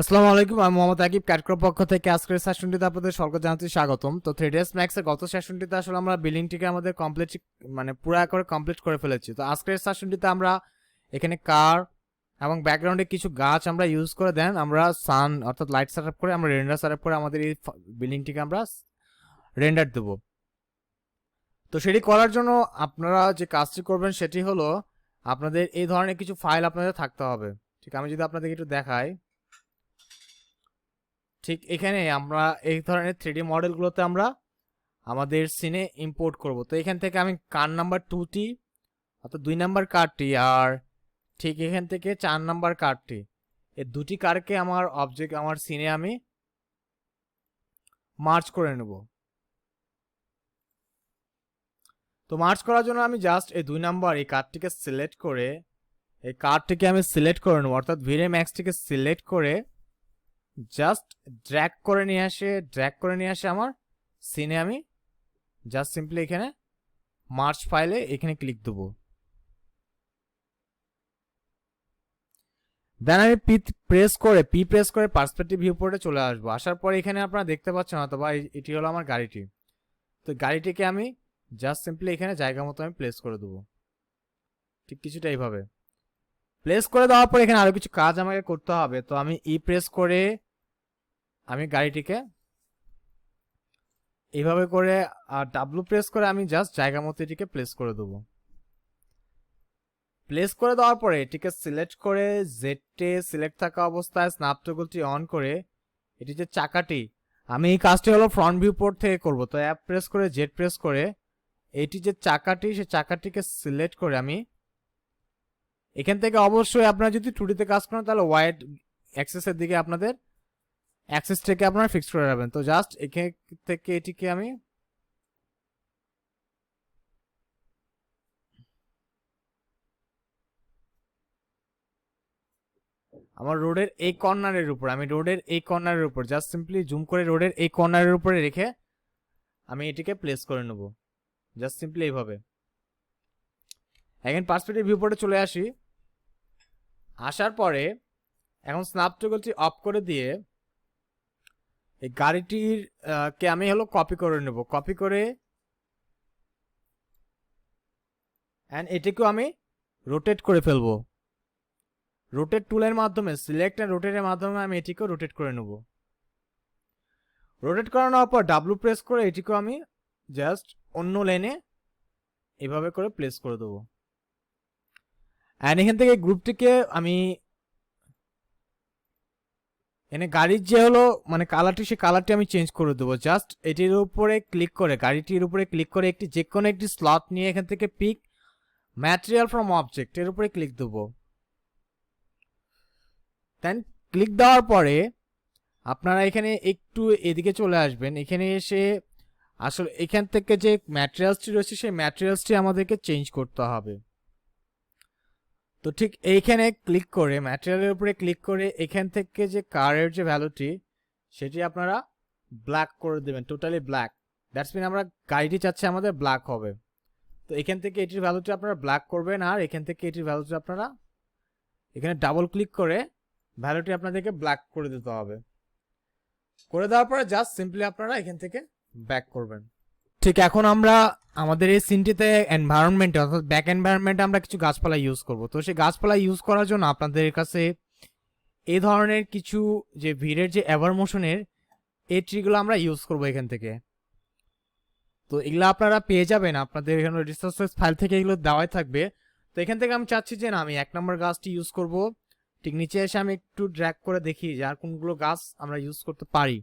আসসালামু আলাইকুম, আমি মোহাম্মদ আকিব ক্যাটক্রপ পক্ষ থেকে আজকের সেশনটিতে আপনাদের সকলকে জানাচ্ছি স্বাগতম। তো 3ds Max এর গত সেশনটিতে আসলে আমরা বিল্ডিংটিকে আমাদের কমপ্লিট মানে পুরো করে কমপ্লিট করে ফেলেছি। তো আজকের সেশনটিতে আমরা এখানে কার এবং ব্যাকগ্রাউন্ডে কিছু গাছ আমরা ইউজ করে দেন আমরা সান অর্থাৎ লাইট সেটআপ করে আমরা রেন্ডার সেটআপ করে আমাদের এই বিল্ডিংটিকে আমরা রেন্ডার দেব। তো সেটি করার জন্য আপনারা যে কাজটি করবেন সেটি হলো আপনাদের এই ধরনের কিছু ফাইল আপনাদের থাকতে হবে। ঠিক, আমি যদি আপনাদেরকে একটু দেখাই, ঠিক এখানে আমরা এই ধরনের 3D মডেলগুলোতে আমরা আমাদের সিনে ইম্পোর্ট করব। তো এখান থেকে আমি কার নাম্বার 2টি অর্থাৎ 2 নাম্বার কারটি আর ঠিক এখান থেকে 4 নাম্বার কারটি, এই দুটি কারকে আমার অবজেক্ট আমার সিনে আমি মার্জ করে নেব। তো মার্জ করার জন্য আমি জাস্ট এই 2 নাম্বার এই কারটিকে সিলেক্ট করে এই কারটিকে আমি সিলেক্ট করে নেব, অর্থাৎ ভিরে ম্যাক্সটিকে সিলেক্ট করে জাস্ট ড্র্যাগ করে নিয়ে আসে আমার সিনে আমি জাস্ট সিম্পলি এখানে মার্জ ফাইলে এখানে ক্লিক দেবো। দেন আমি পি প্রেস করে পার্সপেক্টিভ ভিউ পোর্টে চলে আসবো। আসার পরে এখানে আপনারা দেখতে পাচ্ছেন অথবা এটি হলো আমার গাড়িটি। তো গাড়িটিকে আমি জাস্ট সিম্পলি এখানে জায়গা মতো আমি প্লেস করে দেবো, ঠিক কিছুটা এইভাবে প্লেস করে দেওয়ার পর এখানে আরো কিছু কাজ আমাকে করতে হবে। তো আমি প্রেস করে আমি গাড়িটিকে এইভাবে করে আর ডাব্লু প্রেস করে আমি জাস্ট জায়গা মতো এটিকে প্লেস করে দেবো। প্লেস করে দেওয়ার পরে এটিকে সিলেক্ট করে জেডে সিলেক্ট থাকা অবস্থায় স্ন্যাপ টগলটি অন করে এটি যে চাকাটি, আমি এই কাজটি হলো ফ্রন্ট ভিউ পোর্ট থেকে করব। তো অ্যাপ প্রেস করে জেড প্রেস করে এটি যে চাকাটি সেই চাকাটিকে সিলেক্ট করে আমি এখান থেকে অবশ্যই আপনারা যদি 2D তে কাজ করেন তাহলে ওয়াইড অ্যাক্সেসের দিকে আপনাদের অ্যাক্সেসটাকে আপনারা ফিক্স করে রাখবেন। তো জাস্ট এখান থেকে এটিকে আমি আমার রোডের এই কর্নারের উপর জাস্ট সিম্পলি জুম করে রোডের এই কর্নারের উপরে রেখে আমি এটিকে প্লেস করে নেব, জাস্ট সিম্পলি এইভাবে। এখন পার্সপেক্টিভ ভিউ পোর্টে চলে আসি। আসার পরে এখন স্ন্যাপ টগলটি অফ করে দিয়ে এই গাড়িটির কে আমি হলো কপি করে নেব, কপি করে এন্ড এটিকেও আমি রোটেট করে ফেলবো। রোটেট টুলের মাধ্যমে সিলেক্ট এন্ড রোটেটের মাধ্যমে আমি এটিকেও রোটেট করে নেব। রোটেট করানোর পর ডাব্লু প্রেস করে এটিকেও আমি জাস্ট অন্য লেনে এভাবে করে প্লেস করে দেবো। এন্ড এখান থেকে গ্রুপটিকে আমি এনে গাড়ির যে হলো মানে কালারটি সেই কালারটি আমি চেঞ্জ করে দেবো। জাস্ট এটির উপরে ক্লিক করে গাড়িটির উপরে ক্লিক করে একটি যে কোনো একটি স্লট নিয়ে এখান থেকে পিক ম্যাটেরিয়াল ফ্রম অবজেক্ট এর উপরে ক্লিক দেবো। দেন ক্লিক দেওয়ার পরে আপনারা এখানে একটু এদিকে চলে আসবেন। এখানে এসে আসলে এখান থেকে যে ম্যাটেরিয়ালসটি রয়েছে সেই ম্যাটেরিয়ালসটি আমাদেরকে চেঞ্জ করতে হবে। তো ঠিক এইখানে ক্লিক করে ম্যাটেরিয়ালের উপরে ক্লিক করে এখান থেকে যে কারের যে ভ্যালুটি সেটি আপনারা ব্ল্যাক করে দেবেন, টোটালি ব্ল্যাক। দ্যাটস মিন আমরা গাড়িটি চাচ্ছি আমাদের ব্ল্যাক হবে। তো এখান থেকে এটির ভ্যালুটি আপনারা ব্ল্যাক করবেন আর এখান থেকে এটির ভ্যালুটি আপনারা এখানে ডাবল ক্লিক করে ভ্যালুটি আপনাদেরকে ব্ল্যাক করে দিতে হবে। করে দেওয়ার পরে জাস্ট সিম্পলি আপনারা এখান থেকে ব্যাক করবেন। ঠিক এখন আমরা আমাদের এই সিনটিতে এনভায়রনমেন্টে অর্থাৎ ব্যাক এনভায়রনমেন্টে আমরা কিছু গাছপালা ইউজ করব। তো সেই গাছপালা ইউজ করার জন্য আপনাদের কাছে এই ধরনের কিছু যে ভিড়ের যে এভার মোশনের এই ট্রিগুলো আমরা ইউজ করব এখান থেকে। তো এগুলো আপনারা পেয়ে যাবেন আপনাদের এখানে রিসোর্সেস ফাইল থেকে, এগুলো দেওয়াই থাকবে। তো এখান থেকে আমি চাচ্ছি যে না আমি 1 নম্বর গাছটি ইউজ করব। ঠিক নিচে এসে আমি একটু ড্র্যাগ করে দেখি যে আর কোনগুলো গাছ আমরা ইউজ করতে পারি।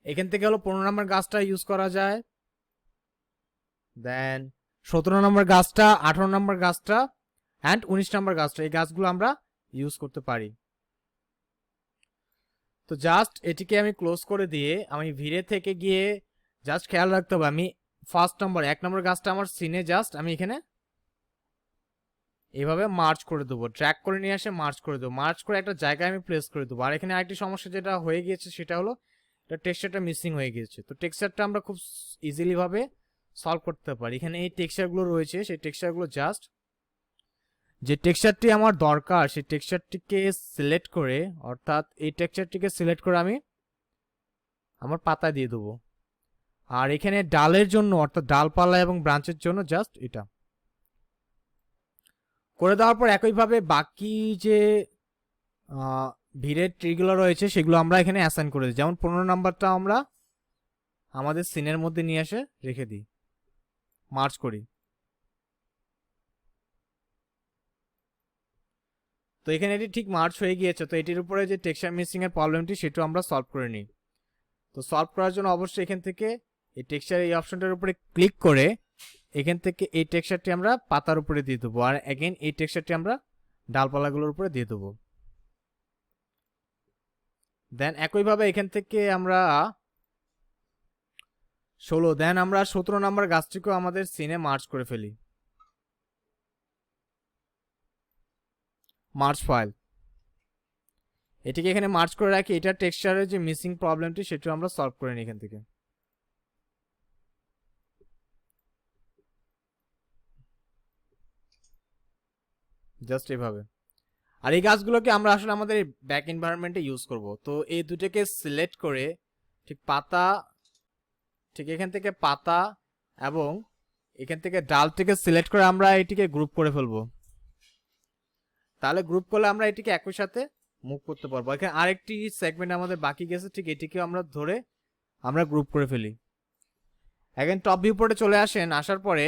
এখান থেকে হলো 15 নম্বর গাছটা ইউজ করা যায়, দেন 17 নম্বর গাছটা, 18 নম্বর গাছটা অ্যান্ড 19 নম্বর গাছটা, এই গাছগুলো আমরা ইউজ করতে পারি। তো জাস্ট এটিকে আমি ক্লোজ করে দিয়ে আমি ভিড়ে থেকে গিয়ে জাস্ট খেয়াল রাখতে হবে আমি ফার্স্ট নম্বর 1 নম্বর গাছটা আমার সিনে জাস্ট আমি এখানে এইভাবে মার্চ করে দেবো, ট্র্যাক করে নিয়ে আসে মার্চ করে দেবো, মার্চ করে একটা জায়গায় আমি প্লেস করে দেবো। আর এখানে আরেকটি সমস্যা যেটা হয়ে গিয়েছে সেটা হলো টেক্সচারটা মিসিং হয়ে গিয়েছে। তো টেক্সচারটা আমরা খুব ইজিলি ভাবে সলভ করতে পারি। এখানে এই টেক্সচারগুলো রয়েছে সেই টেক্সচারগুলো জাস্ট যে টেক্সচারটি আমার দরকার সেই টেক্সচারটিকে সিলেক্ট করে, অর্থাৎ এই টেক্সচারটিকে সিলেক্ট করে আমি আমার পাতায় দিয়ে দেবো। আর এখানে ডালের জন্য অর্থাৎ ডালপালা এবং ব্রাঞ্চের জন্য জাস্ট এটা করে দেওয়ার পর একইভাবে বাকি যে ভিড়ের ট্রিগুলো রয়েছে সেগুলো আমরা এখানে অ্যাসাইন করে দিই। যেমন 15 নাম্বারটা আমরা আমাদের সিনের মধ্যে নিয়ে এসে রেখে দিই, মার্চ করি। তো এখানে এটি ঠিক মার্চ হয়ে গিয়েছে। তো এটির উপরে যে টেক্সচার মিসিং এর প্রবলেমটি সেটা আমরা সলভ করে নিই। তো সলভ করার জন্য অবশ্যই এখান থেকে এই টেক্সচার এই অপশনটার উপরে ক্লিক করে এখান থেকে এই টেক্সচারটি আমরা পাতার উপরে দিয়ে দেবো, আর এগেন এই টেক্সচারটি আমরা ডালপালাগুলোর উপরে দিয়ে দেবো। দেন একইভাবে এখান থেকে আমরা 16, দেন আমরা 17 নাম্বার গাছটিকেও আমাদের সিনে মার্চ করে ফেলি, মার্চ ফাইল। এটিকে এখানে মার্চ করে রাখি। এটা টেক্সচারের যে মিসিং প্রবলেমটি সেটা আমরা সলভ করে নিই এখান থেকে। জাস্ট এভাবে। আর এই গাছগুলোকে আমরা আসলে আমাদের ব্যাক এনভায়রনমেন্টে ইউজ করব। তো এই দুটোকে সিলেক্ট করে ঠিক পাতা, ঠিক এখান থেকে পাতা এবং এখান থেকে ডালটিকে সিলেক্ট করে আমরা এটিকে গ্রুপ করে ফেলবো। তাহলে গ্রুপ করলে আমরা এটিকে একই সাথে মুভ করতে পারবো। এখানে আরেকটি সেগমেন্ট আমাদের বাকি গেছে, ঠিক এটিকে আমরা ধরে আমরা গ্রুপ করে ফেলি। এখন টপ ভিউ পোর্টে চলে আসেন। আসার পরে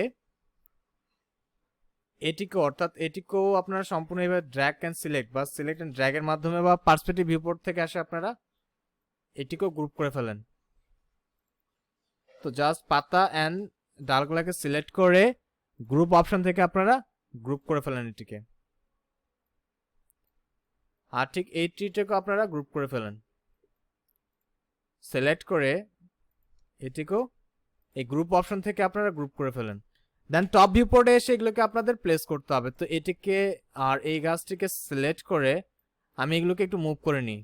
এটিকে, অর্থাৎ এটিকেও আপনারা সম্পূর্ণ এভাবে ড্র্যাগ অ্যান্ড সিলেক্ট বা সিলেক্ট অ্যান্ড ড্র্যাগের মাধ্যমে বা পার্সপেক্টিভ ভিউ পোর্ট থেকে আসে আপনারা এটিকেও গ্রুপ করে ফেলেন। তো জাস্ট পাতা অ্যান্ড ডালগুলোকে সিলেক্ট করে গ্রুপ অপশন থেকে আপনারা গ্রুপ করে ফেলেন এটিকে। আর ঠিক এই ট্রিটাকেও আপনারা গ্রুপ করে ফেলেন, সিলেক্ট করে এটিকেও এই গ্রুপ অপশন থেকে আপনারা গ্রুপ করে ফেলেন। দেন টপ ভিউ পোর্টে এসে এগুলোকে আপনাদের প্লেস করতে হবে। তো এটিকে আর এই গাছটিকে সিলেক্ট করে আমি এগুলোকে একটু মুভ করে নিই।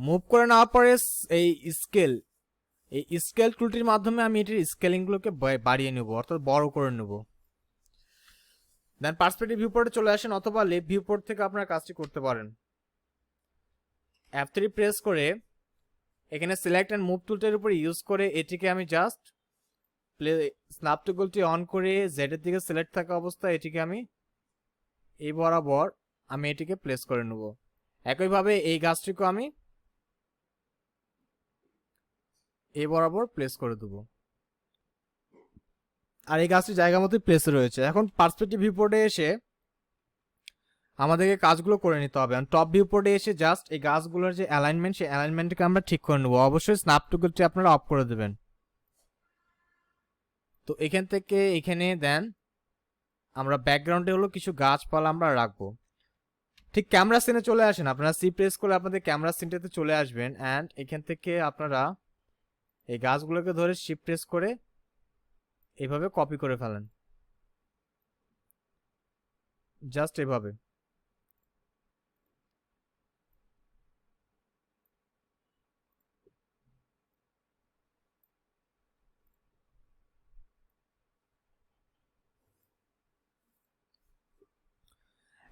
মুভ করে নেওয়ার পরে এই স্কেল টুলটির মাধ্যমে আমি এটির স্কেলিংগুলোকে বাড়িয়ে নেব, অর্থাৎ বড় করে নেব। দেন পার্সপেক্টিভ ভিউ পোর্টে চলে আসেন, অথবা লেফট ভিউ পোর্ট থেকে আপনারা কাজটি করতে পারেন। F3 প্রেস করে এখানে সিলেক্ট অ্যান্ড মুভ টুলটার উপর ইউজ করে এটিকে আমি জাস্ট স্ন্যাপ টুলটি অন করে জেড এর দিকে সিলেক্ট থাকা অবস্থায় এটিকে আমি এই বরাবর আমি এটিকে প্লেস করে নেব। একইভাবে এই গাছটিকে আমি এই বরাবর প্লেস করে দেব। আর এই গাছটি জায়গা মতোই প্লেসে রয়েছে। এখন পার্সপেক্টিভ ভিউ পোর্টে এসে আমাদেরকে কাজগুলো করে নিতে হবে। টপ ভিউ পোর্টে এসে জাস্ট এই গাছগুলোর যে অ্যালাইনমেন্ট সেই অ্যালাইনমেন্টকে আমরা ঠিক করে নেব। অবশ্যই স্ন্যাপ টুলটি আপনারা অফ করে দেবেন। তো এখান থেকে এখানে দেন আমরা ব্যাকগ্রাউন্ডে হলো কিছু গাছপালা আমরা রাখবো। ঠিক ক্যামেরা সিনে চলে আসেন, আপনারা সি প্রেস করে আপনাদের ক্যামেরা সিনটাতে চলে আসবেন। অ্যান্ড এখান থেকে আপনারা এই গাছগুলোকে ধরে শিফট প্রেস করে এইভাবে কপি করে ফেলেন, জাস্ট এভাবে।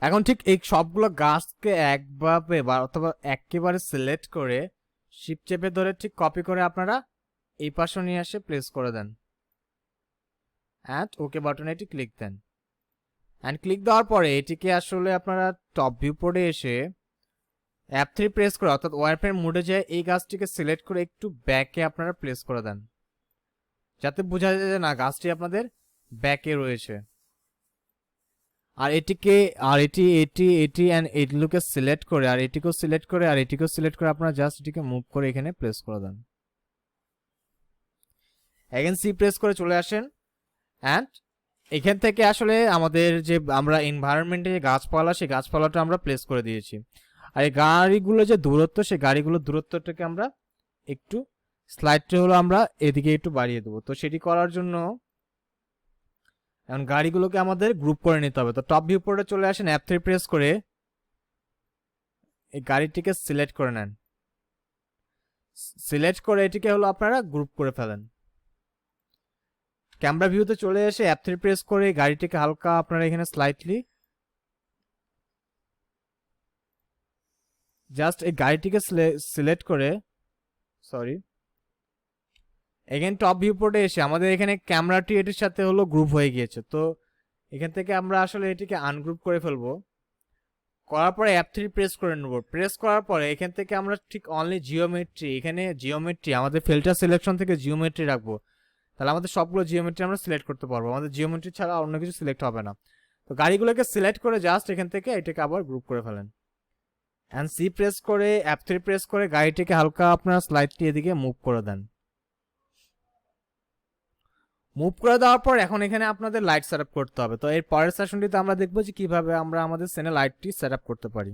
এখন ঠিক এই সবগুলো গাছকে একভাবে বা অথবা একেবারে সিলেক্ট করে শিফট চেপে ধরে ঠিক কপি করে আপনারা এই পাশে নিয়ে এসে প্লেস করে দেন। অ্যান্ড ওকে বাটনে এটি ক্লিক দেন। অ্যান্ড ক্লিক দেওয়ার পরে এটিকে আসলে আপনারা টপ ভিউ পোর্টে এসে F3 প্রেস করে অর্থাৎ ওয়ারফ্রেম মোডে যায় এই গাছটিকে সিলেক্ট করে একটু ব্যাকে আপনারা প্লেস করে দেন, যাতে বোঝা যায় যে না গাছটি আপনাদের ব্যাকে রয়েছে। আর এটিকে আর এটি অ্যান্ড এগুলোকে সিলেক্ট করে আর এটিকেও সিলেক্ট করে আর এটিকেও সিলেক্ট করে আপনারা জাস্ট এটিকে মুভ করে এখানে প্লেস করে দেন। এগেন সি প্রেস করে চলে আসেন। অ্যান্ড এখান থেকে আসলে আমাদের যে আমরা এনভায়রনমেন্টে যে গাছপালা সেই গাছপালাটা আমরা প্লেস করে দিয়েছি। আর এই গাড়িগুলো যে দূরত্ব সেই গাড়িগুলোর দূরত্বটাকে আমরা একটু স্লাইডটা হলো আমরা এদিকে একটু বাড়িয়ে দেবো। তো সেটি করার জন্য এখন গাড়িগুলোকে আমাদের গ্রুপ করে নিতে হবে। তো টপ ভিউ পোর্টে চলে আসেন, F3 প্রেস করে এই গাড়িটিকে সিলেক্ট করে নেন। সিলেক্ট করে এটিকে হলো আপনারা গ্রুপ করে ফেলেন। ক্যামেরা ভিউতে চলে এসে F3 প্রেস করে গাড়িটিকে হালকা আপনারা এখানে স্লাইটলি জাস্ট এই গাড়িটিকে সিলেক্ট করে, সরি, এখানে টপ ভিউ পোর্টে এসে আমাদের এখানে ক্যামেরাটি এটির সাথে হলো গ্রুপ হয়ে গিয়েছে। তো এখান থেকে আমরা আসলে এটিকে আনগ্রুপ করে ফেলবো। করার পরে F3 প্রেস করে নেব। প্রেস করার পরে এখান থেকে আমরা ঠিক অনলি জিওমেট্রি, এখানে জিওমেট্রি আমাদের ফিল্টার সিলেকশন থেকে জিওমেট্রি রাখবো। তাহলে আমাদের সবগুলো জিওমেট্রি আমরা সিলেক্ট করতে পারবো, আমাদের জিওমেট্রি ছাড়া অন্য কিছু সিলেক্ট হবে না। তো গাড়িগুলোকে সিলেক্ট করে জাস্ট এখান থেকে এটাকে আবার গ্রুপ করে ফেলেন। অ্যান্ড সি প্রেস করে F3 প্রেস করে গাড়িটিকে হালকা আপনারা স্লাইডটি এদিকে মুভ করে দেন। মুভ করে দেওয়ার পর এখন এখানে আপনাদের লাইট সেট আপ করতে হবে। তো এর পরের সেশনটিতে আমরা দেখবো যে কিভাবে আমরা আমাদের সেনে লাইটটি সেট আপ করতে পারি।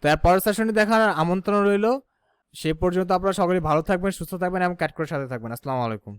তো এর পরের সেশনটি দেখার আমন্ত্রণ রইল। সেই পর্যন্ত আপনারা সকলেই ভালো থাকবেন, সুস্থ থাকবেন এবং ক্যাট করে সাথে থাকবেন। আসসালামু আলাইকুম।